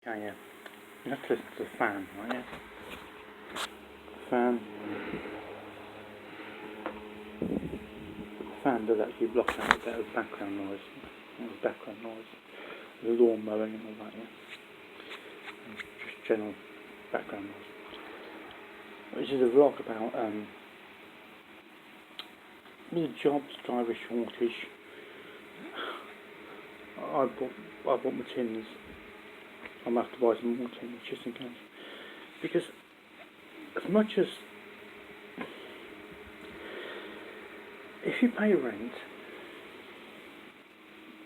Okay, yeah. You have to listen to the fan, right? Yeah. Fan. The fan does actually block out a bit of background noise. Background noise. The lawn mowing and all that, yeah. And just general background noise. Which is a vlog about the jobs, driver shortage. I bought my tins. I'm gonna have to buy some more tins just in case. Because as much as if you pay rent,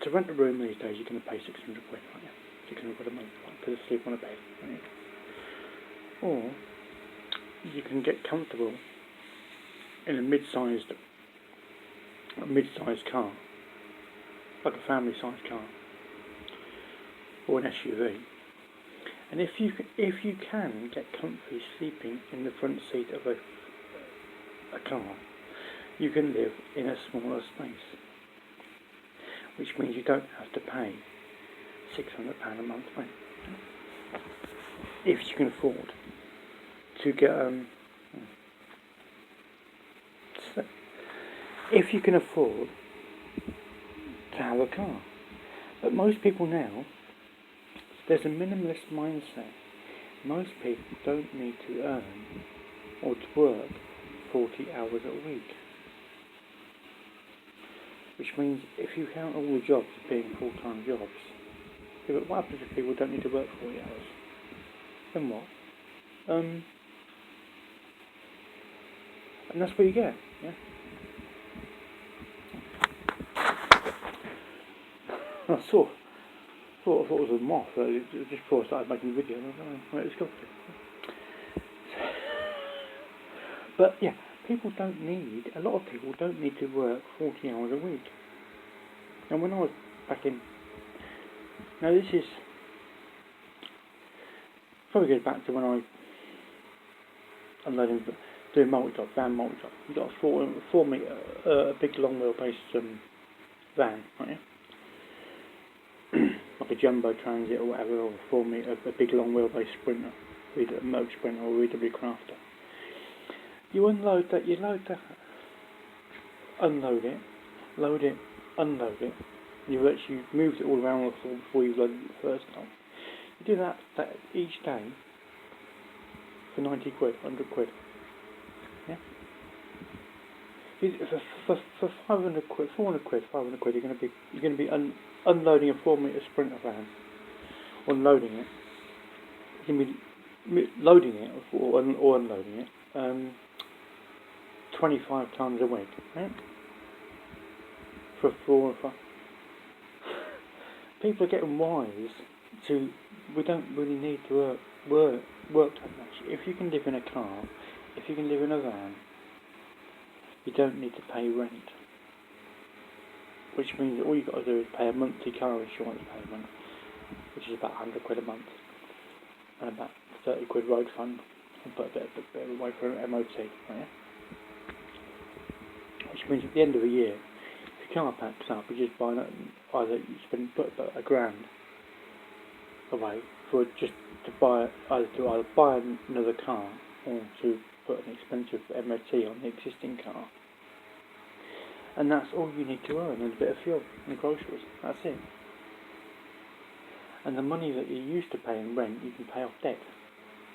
to rent a room these days you're going to pay 600 quid, aren't you? 600 quid a month, right? To sleep on a bed, right? Or you can get comfortable in a mid-sized car, like a family-sized car, or an SUV. And if you can get comfy sleeping in the front seat of a car, you can live in a smaller space, which means you don't have to pay £600 a month rent. If you can afford to get if you can afford to have a car. But most people now, there's a minimalist mindset. Most people don't need to earn or to work 40 hours a week. Which means if you count all the jobs as being full-time jobs, what happens if people don't need to work 40 hours? Then what? And that's what you get, yeah? I thought it was a moth, just before I started making videos, I don't know where it's got to. But yeah, a lot of people don't need to work 40 hours a week. And when I was back in, now this is, probably goes back to when I unloading, doing multi-job, van multi-job. You've got a 4 metre, a big long wheelbase van, right? Like a jumbo transit or whatever, or 4 metre, a big long wheelbase sprinter, either a Merc Sprinter or VW Crafter. You unload that, unload it, load it, unload it. You've actually moved it all around before you loaded it the first time. You do that each day for 90 quid, 100 quid. Yeah? For 500 quid, 400 quid, 500 quid, you're going to be unloading a 4 metre Sprinter van, unloading it. You're going to be loading it or unloading it 25 times a week, right? For 4 or 5. People are getting wise to, we don't really need to work that much. If you can live in a car, if you can live in a van, you don't need to pay rent. Which means that all you've got to do is pay a monthly car insurance payment, which is about 100 quid a month, and about 30 quid road fund, and put a bit away for an MOT, right? Which means at the end of the year, if your car packs up, you just buy either you spend put about £1,000 away for just to buy either buy another car or to put an expensive MOT on the existing car. And that's all you need to earn, and a bit of fuel and groceries. That's it. And the money that you used to pay in rent, you can pay off debt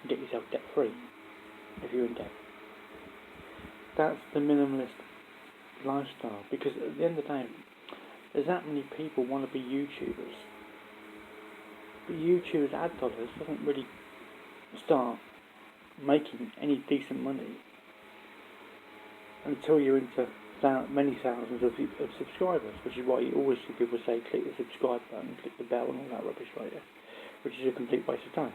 and get yourself debt free if you're in debt. That's the minimalist lifestyle, because at the end of the day, there's that many people want to be YouTubers. But YouTubers' ad dollars doesn't really start making any decent money until you're into many thousands of subscribers, which is why you always see people say click the subscribe button, click the bell and all that rubbish right there, which is a complete waste of time.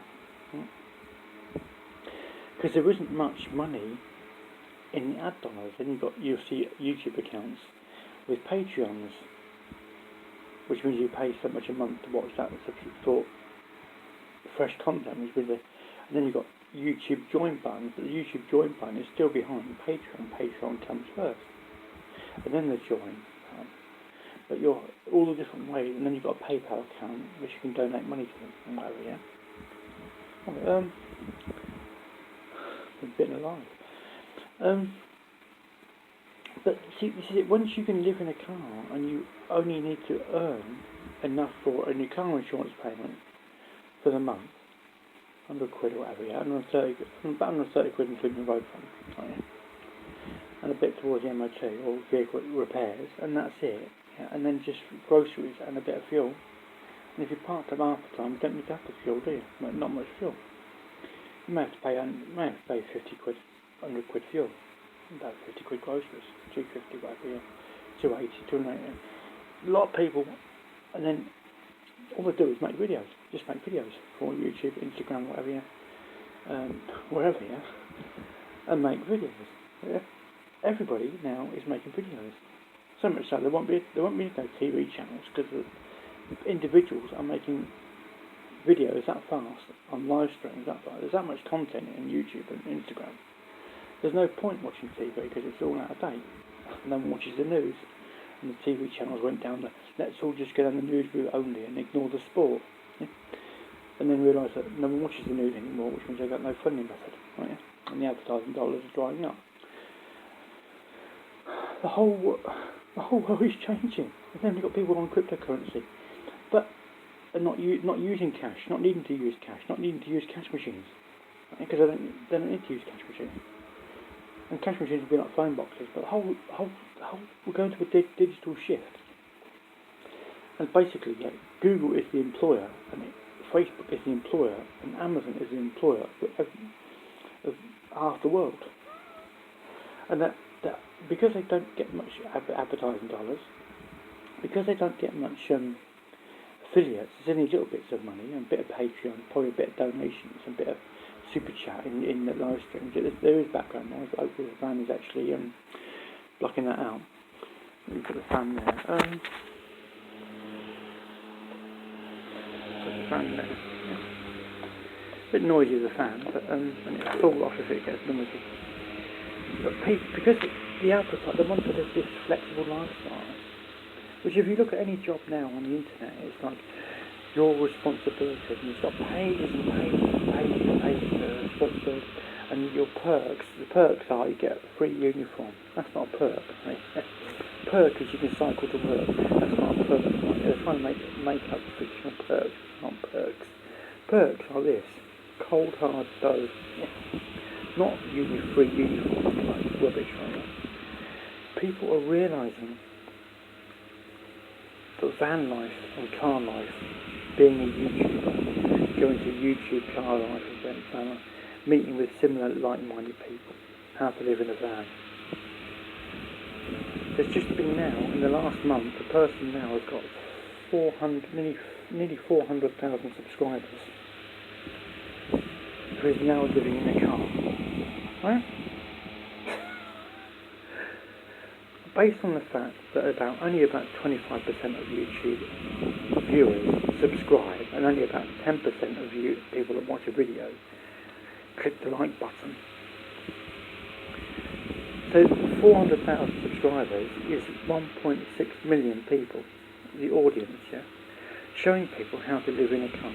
Because there isn't much money in the ad dollars. Then you'll see YouTube accounts with Patreons, which means you pay so much a month to watch that for fresh content, and then you've got YouTube join buttons, but the YouTube join button is still behind Patreon. Patreon comes first, and then the join button. But you're all the different ways, and then you've got a PayPal account which you can donate money to and whatever, yeah. a bit alive. But see, this is it. Once you can live in a car and you only need to earn enough for a new car insurance payment for the month, 100 quid or whatever, yeah, about 130 quid including the road fund, right? And a bit towards the MOT or vehicle repairs, and that's it. Yeah? And then just groceries and a bit of fuel. And if you parked up half the time, you don't need to have the fuel, do you? Not much fuel. You may have to pay 50 quid, 100 quid fuel. About 50 quid groceries, 250 whatever, yeah. 280, 290. A lot of people, and then all they do is make videos. Just make videos for YouTube, Instagram, whatever, yeah. Wherever, yeah. And make videos. Yeah. Everybody now is making videos. So much so there won't be no TV channels because the individuals are making videos that fast on live streams that fast. There's that much content in YouTube and Instagram. There's no point watching TV because it's all out of date. No one watches the news, and the TV channels went down the let's all just go down the news route only and ignore the sport. Yeah? And then realise that no one watches the news anymore, which means they've got no funding method, right? Yeah? And the advertising dollars are drying up. The whole world is changing. And then we've got people on cryptocurrency, but not using cash, not needing to use cash, not needing to use cash machines, because right? They don't need to use cash machines. And cash machines will be like phone boxes, but we're going to a digital shift. And basically, yeah, Google is the employer, and Facebook is the employer, and Amazon is the employer of half the world. And that because they don't get much advertising dollars, because they don't get much affiliates, there's only little bits of money, and a bit of Patreon, probably a bit of donations, and a bit of super chat in the live streams. There is background noise, but hopefully the fan is actually blocking that out. Let me put the fan there. Put the fan there. Yeah. A bit noisy the fan, but and it'll fall off if it gets noisy. But people, because the appetite, they want this flexible lifestyle, which if you look at any job now on the internet, it's like your responsibilities, and you've got pages and pages and pages and pages of responsibilities, and your perks. The perks are you get a free uniform. That's not a perk. Right? Perk is you can cycle to work. That's not a perk. Right? They're trying to make up fictional perks, not perks. Perks are this: cold hard dough, not free uniform like rubbish. Right? People are realising that van life and car life, being a YouTuber, going to YouTube car life events, meeting with similar like-minded people, how to live in a van. There's just been now, in the last month, a person now has got nearly 400,000 subscribers, who is now living in a car. Right? Based on the fact that only about 25% of YouTube viewers subscribe, and only about 10% of people that watch a video click the like button. So 400,000 subscribers is 1.6 million people, the audience, yeah, showing people how to live in a car.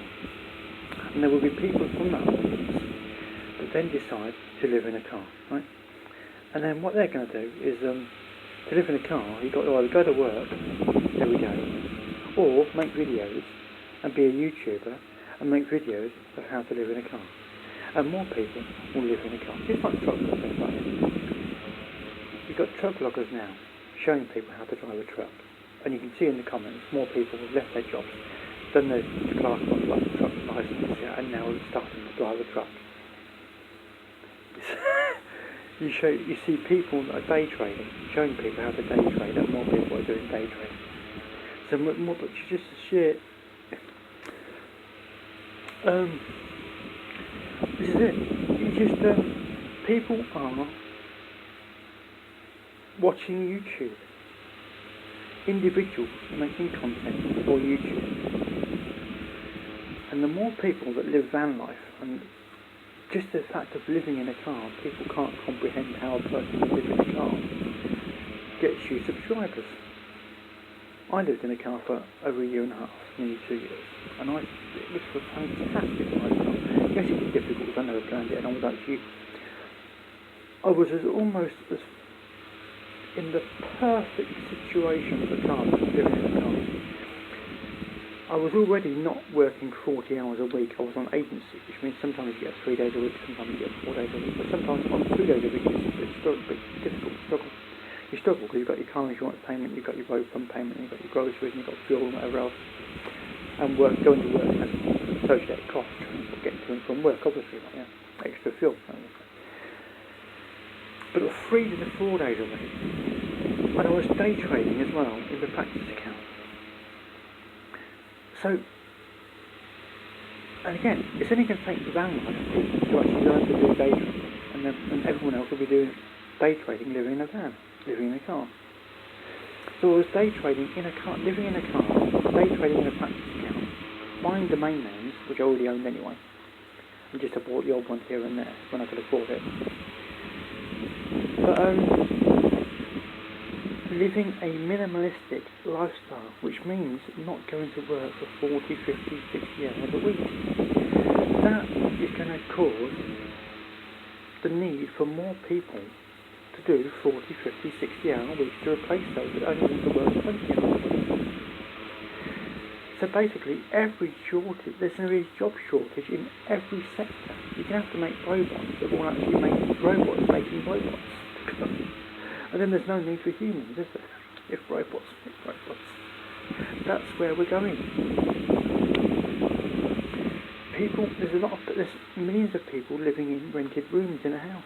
And there will be people from that audience that then decide to live in a car, right? And then what they're going to do is to live in a car, you've got to either go to work, there we go, or make videos and be a YouTuber and make videos of how to live in a car. And more people will live in a car. Just like truck vloggers, right? You've got truck vloggers now showing people how to drive a truck. And you can see in the comments, more people have left their jobs, done their class 1 truck license, yeah, and now are starting to drive a truck. You see people that are day trading, showing people how to day trade, and more people are doing day trading. So more, but you just sheer. This is it. You just people are watching YouTube. Individuals making content for YouTube, and the more people that live van life, and just the fact of living in a car, people can't comprehend how a person who lives in a car gets you subscribers. I lived in a car for over a year and a half, nearly 2 years, and it was a fantastic lifestyle. You yes, it was difficult because I never planned it, and I was actually, I was almost as in the perfect situation for cars, living in a car. I was already not working 40 hours a week. I was on agency, which means sometimes you get 3 days a week, sometimes you get 4 days a week, but sometimes on 2 days a week it's a bit difficult to struggle. You struggle because you've got your car insurance payment, you've got your road fund payment, you've got your groceries, you've got fuel and whatever else. And going to work has associated costs, getting to and from work, obviously, like, yeah, extra fuel. But it was 3 to 4 days a week. And I was day trading as well in the practice account. So, and again, it's only going to take van life people to actually learn to do day trading, and everyone else will be doing day trading, living in a van, living in a car. So I was day trading in a car, living in a car, day trading in a practice account, buying domain names, which I already owned anyway, and just I bought the old ones here and there when I could afford it. But living a minimalistic lifestyle, which means not going to work for 40, 50, 60 hours a week. That is going to cause the need for more people to do 40, 50, 60 hour weeks to replace those that only want to work 20 hours a week. So basically, every shortage, there's going to be a job shortage in every sector. You're going to have to make robots that will actually make robots making robots. And then there's no need for humans, is there? If robots make robots. That's where we're going. There's millions of people living in rented rooms in a house.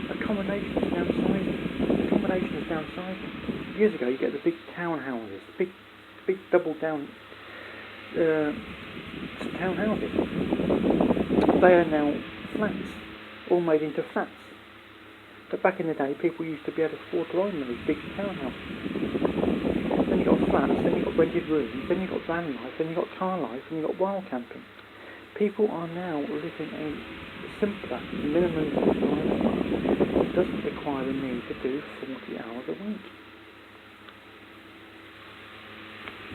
Accommodation is downsizing. Years ago, you get the big townhouses, big double down townhouses. They are now flats, all made into flats. But back in the day, people used to be able to afford to own those big townhouses. Then you got flats, then you got rented rooms, then you got van life, then you got car life, and you got wild camping. People are now living a simpler, minimalist lifestyle. It doesn't require the need to do 40 hours a week.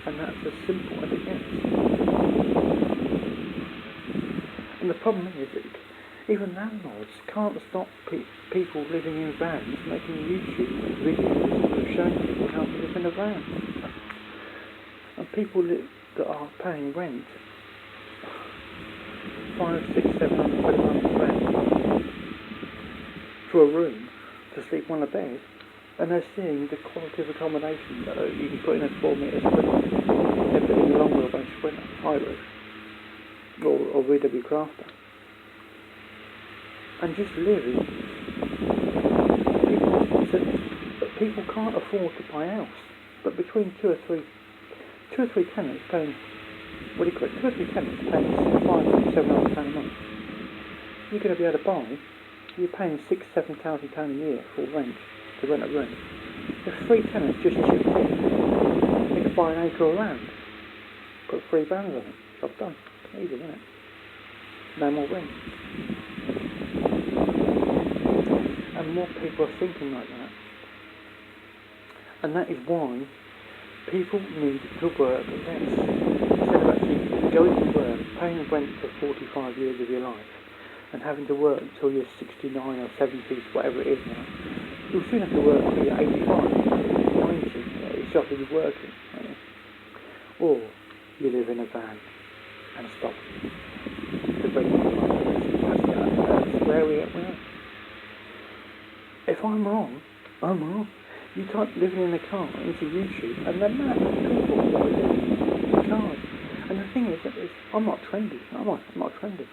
And that's as simple as it gets. And the problem is that even landlords can't stop people living in vans making YouTube videos showing people how to live in a van. And people that are paying rent 500, 600, 700 quid a month rent for a room to sleep on a bed, and they're seeing the quality of accommodation that you can put in a 4-metre sprinter, they're putting a long wheelbase sprinter, high roof, or VW Crafter. And just living, people can't afford to buy a house, but between two or three tenants paying, two or three tenants paying £500, £700 a month, you're going to be able to buy, you're paying £6,000-7,000 a year for rent, to rent a room. If 3 tenants just chipped in, they could buy an acre of land, put 3 vans on it, job done. Easy, isn't it? No more rent. And more people are thinking like that. And that is why people need to work less. Instead of actually going to work, paying rent for 45 years of your life, and having to work until you're 69 or 70, whatever it is now, you'll soon have to work until you're 85, 90, it's just to be working. Or you live in a van and stop the That's where we are. If I'm wrong, I'm wrong. You type living in a car into YouTube, and the amount of people that are living in cars. And the thing is, I'm not trendy. I'm not trendy.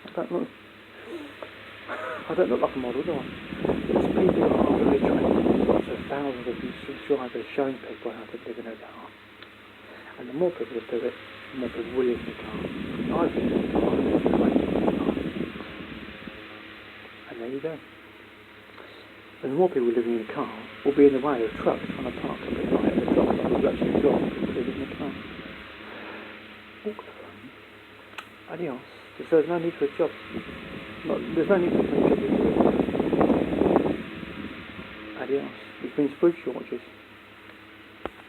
I don't look like a model, do I? There's people that are really trendy. Lots of thousands of YouTube drivers showing people how to live in a car. And the more people that do it, the more people will live in a car. I've lived in a car, I've lived in a car. And there you go. And the more people living in a car will be in the way of trucks trying to park up at night, and the trucks will actually drop people living in a car. Walk the phone. Adios. So there's no need for a job. There's no need for a job. Adios. Which means food shortages.